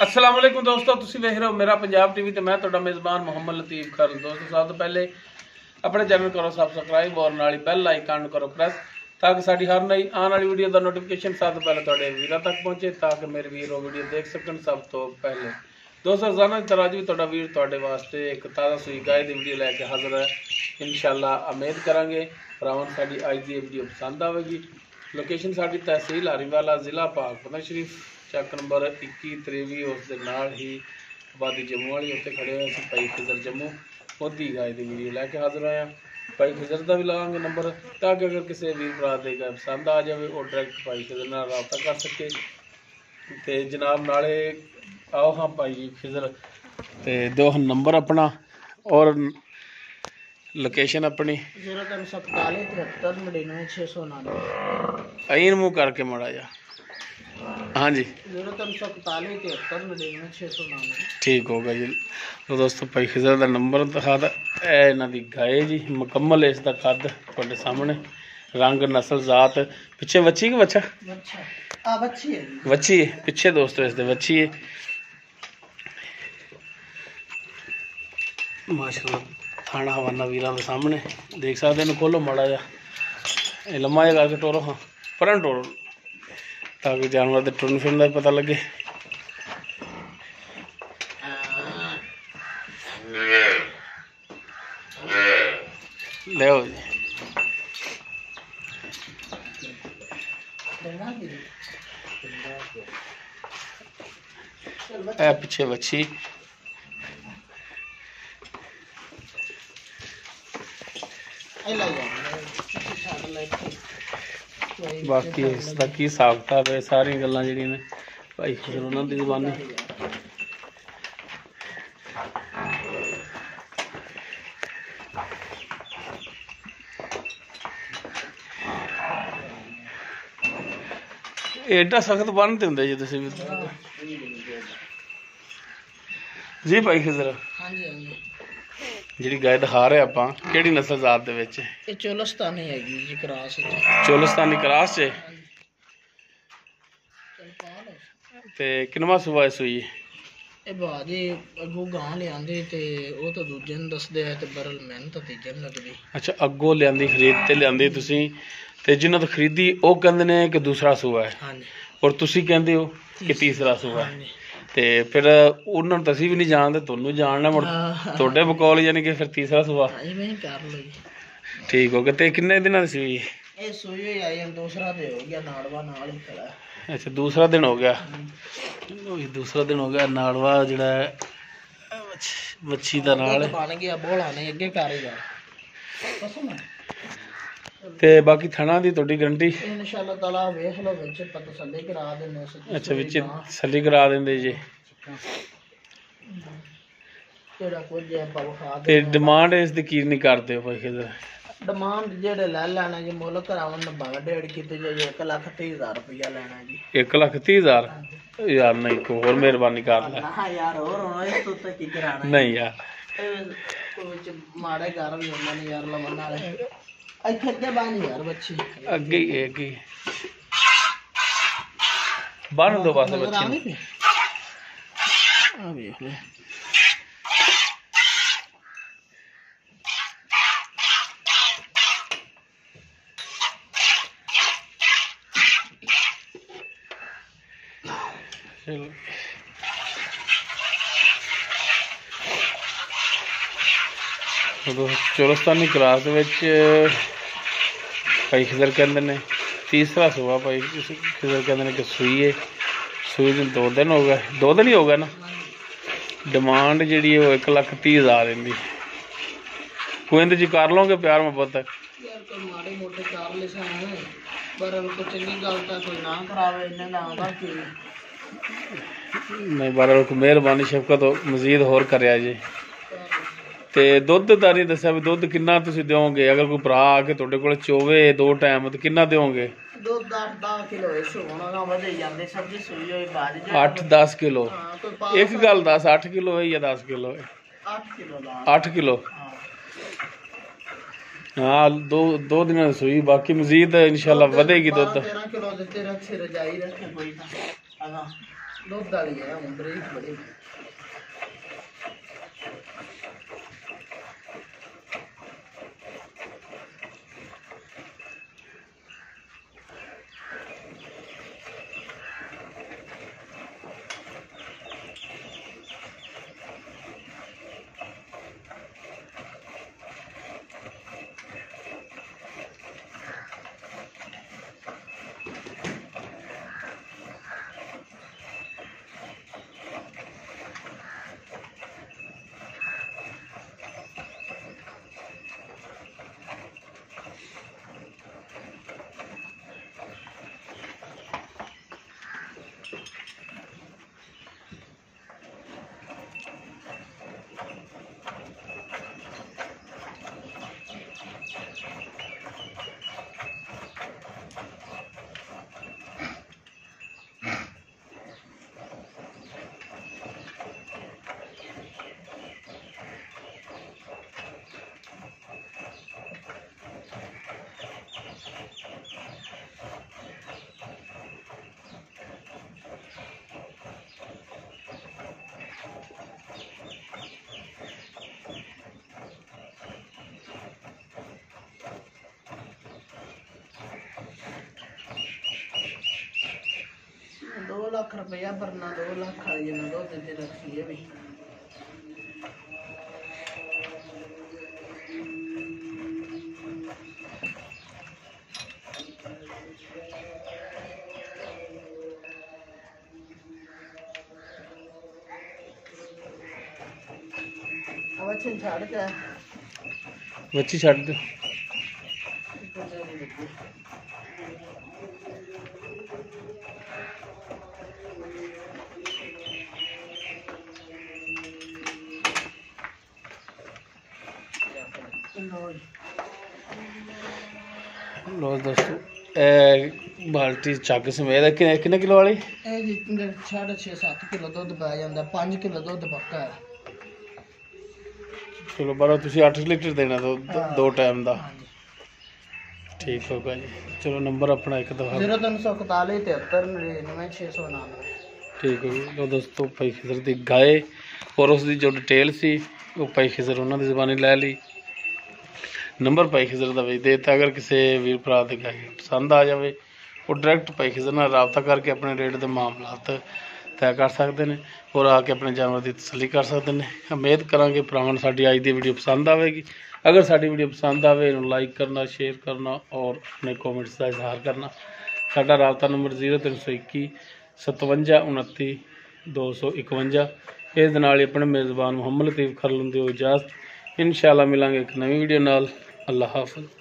अस्सलाम वालेकुम दोस्तों, तुसी देख रहे हो मेरा पंजाब टीवी ते मैं तुहाडा मेज़बान मोहम्मद लतीफ़ खान। दोस्तों सब तो पहले अपने चैनल करो सब्सक्राइब और नाल बेल आइकन करो प्रेस ताकि साडी हर नई आने वाली वीडियो का नोटिफिकेशन सब तो पहले तुहाडे वीरां तक पहुंचे ताकि मेरे वीर वो वीडियो देख सकन सब तो पहले। दोस्तों रोजाना की तरह अज भी तुहाडा वीर तुहाडे वास्ते एक ताज़ा सूई गाय की वीडियो लैके हाजिर है। इंशाअल्लाह उम्मीद करांगे भरावां नूं साडी अज दी वीडियो पसंद आवेगी। लोकेशन साडी तहसील हरीवाला जिला पाकपतन शरीफ चक नंबर 21 23 उस दे नाल ही आबादी जम्मू वाली उत्ते खड़े हुए असीं भाई खिजर जम्मू ओदी गाय की वीडियो लैके हाजिर आए। भाई खिजर का भी लाँगे नंबर ताकि अगर किसी वीर भरा दे गाय पसंद आ जाए वो डायरैक्ट भाई खिजर नाल रबता कर सके। तो जनाब नाले आओ हाँ भाई खिजर ते दो नंबर अपना और लोकेशन अपनी अईन मुँह करके मड़ा जा। हाँ जी ठीक होगा जी। तो दोस्तों भाई खिजर का नंबर दिखा इन्हों की गाय जी मुकम्मल इसका कद थोड़े सामने रंग नस्ल जात पिछे वच्छी कि बच्चा वच्छी है पिछे दोस्तों इसके वच्छी है माशाल्लाह। थाना हवाना वीरां के सामने देख सकते हैं। खोलो माड़ा जा लम्मा जा करके टोरो हाँ पर टोरो ताकि जानवर के टुरन फिरन का पता लगे। ले जी ए पिछे बच्ची बाकी इसका की हिसाब किताब है सारी गल्लां जिहड़ियां ने भाई खिजर उन्हां दी ज़बानी। एडा सख्त बन ते हुंदे जी तुसीं जी भाई खिजर जी गाय दिखा रहे आपां किहड़ी नस्ल जात दे विच ये चोलस्तानी हैगी जी क्रॉस चोलस्तानी क्रॉस च ते किनवा सुबह सुई ए बाजी अगो गां लियांदी ते ओ तो दूजे न दसदे ते बरल मेहनत तीजे न लगदी। अच्छा अगो लियांदी खरीद ते लियांदी तुसीं ते जिन्हां तो खरीदी ओ कहंदे ने कि दूसरा सूआ है। हां जी और तुसीं कहंदे हो कि तीसरा सूआ है। ते फिर उन्होंने तो असीं भी नहीं जानते तुहानूं जानना मुड़ तुहाडे बकौल यानी कि फिर तीसरा सूआ ठीक हो गया। ते किन्ने दिनां दी सूई ये सूई आई दूसरा दिन हो गया नाड़वा नाल ही खड़ा। अच्छा दूसरा दिन हो गया दूसरा दिन हो गया नाड़वा जिहड़ा मच्छी दा नाल बन गया बोला नहीं अगे कर ही जा ते बाकी थाना दी तुहाडी गारंटी इंशाअल्लाह ताला वेख लो विच तसल्ली करा देने। अच्छा विच तसल्ली करा देंदे जी तेरा कोई जे बखा दे ते डिमांड इस दी की नहीं करदे भाई खिजर डिमांड जेड़े ले लेना जी मुल करावन 1.5 कीते जे 1,30,000 रुपया लेना जी 1,30,000 यार नहीं को और मेहरबानी कर ले हां यार और होना इस तो की कराना नहीं यार कुछ माड़े घर भी होंदा नहीं यार लमन वाले अगे बन यार बच्ची अगे ही बन दो बस बच्ची आ देख ले चलो चोलस्तानी क्लास भाई खिजर कहते हैं तीसरा सूआ भाई खिजर कहते हैं कि सूई है सूई दिन 2 दिन हो गए 2 दिन ही हो गया ना। डिमांड जी 1,30,000 इनकी कोई इंद जी कर लोगे प्यार मोहब्बत नहीं बार मेहरबानी शफकत मजीद होर करिया जी। ते दुध का नहीं दसिया भी दुध किन्ना तुसीं दोगे अगर कोई भरा आके तुहाडे कोल चोवे 2 टाइम तो किन्ना दोगे 8-10 किलो एक गल 10 8 किलो है या 10 किलो है 8 किलो हाँ दो दिन सुई बाकी मजीद इंशाल्लाह वधेगी दुध ਦੁੱਧ ਵਾਲੀ ਹੈ ਹੁਣ ਬਰੀਕ ਬੜੀ। ₹2 ਲੱਖ ਭਰਨਾ 2 ਲੱਖ ਵਾਲੀ ਜਨਾ ਦੁੱਧ ਤੇ ਰੱਖੀ ਹੈ ਵੀ। ਬੱਚੇ ਛੱਡ ਕੇ ਬੱਚੀ ਛੱਡ ਦੇ। लो दोस्तों बाल्टी चग समेत किन्ने किलो वाली? 6.5-7 किलो दुध पै जाता, 5 किलो दुध पक्का है। चलो बारा तुसी 8 लीटर देना दो टाइम का, ठीक होगा जी। चलो नंबर अपना एक दफा 0341 73 699। ठीक हो गया। लो दोस्तों भाई खिजर की गाय और उसकी जो डिटेल सी वो भाई खिजर उन्होंने ज़बानी लै ली। नंबर भाई खिजर का भी देता, अगर किसी वीर भरा की गाय पसंद आ जाए वो डायरैक्ट भाई खिजर नाल राबता करके अपने रेट के मामलात तय कर सकते हैं और आके अपने जानवर की तसली कर सकते हैं। उम्मीद करांगे भरावां साडी अज की वीडियो पसंद आएगी। अगर साडी वीडियो पसंद आए इन्हूं लाइक करना, शेयर करना और अपने कॉमेंट्स का इजहार करना। साडा राबता नंबर 0321 57 29 251। इस नाल ही अपने मेज़बान मुहम्मद लतीफ़ खरल दिओ इजाज़त। इंशाअल्लाह मिलांगे एक नवी वीडियो नाल। अल्लाह हाफ़िज़।